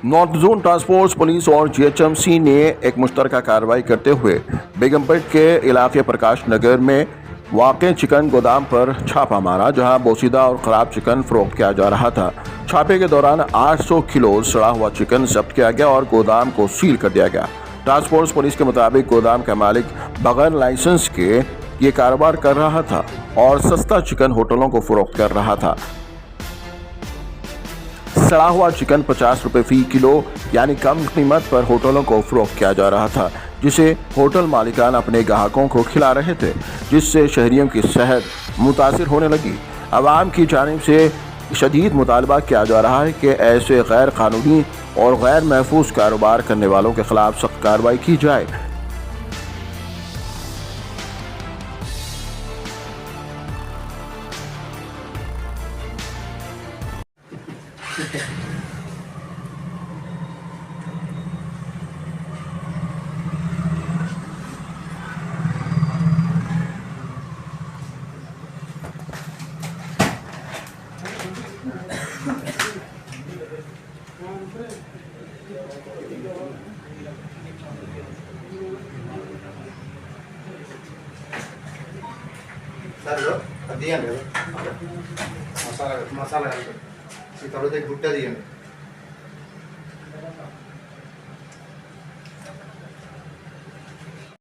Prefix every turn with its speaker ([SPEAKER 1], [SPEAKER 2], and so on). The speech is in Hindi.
[SPEAKER 1] North zone task force police और जीएचएमसी ने एक मुश्तरका कार्रवाई करते हुए बेगमपेट के इलाके प्रकाश नगर में वाक़ चिकन गोदाम पर छापा मारा, जहां बोसीदा और ख़राब चिकन फरोख्त किया जा रहा था। छापे के दौरान 800 किलो सड़ा हुआ चिकन जब्त किया गया और गोदाम को सील कर दिया गया। टास्क फोर्स पुलिस के मुताबिक गोदाम का मालिक बगैर लाइसेंस के ये कारोबार कर रहा था और सस्ता चिकन होटलों को फरोख्त कर रहा था। सड़ा हुआ चिकन 50 रुपये फी किलो यानी कम कीमत पर होटलों को फरोख्त किया जा रहा था, जिसे होटल मालिकान अपने ग्राहकों को खिला रहे थे, जिससे शहरियों की सेहत मुतासिर होने लगी। अवाम की जानिब से शदीद मुतालबा किया जा रहा है कि ऐसे गैर कानूनी और गैर महफूज कारोबार करने वालों के खिलाफ सख्त कार्रवाई की जाए।
[SPEAKER 2] दिया मसाला मसाला तरह एक गुट्टा दिया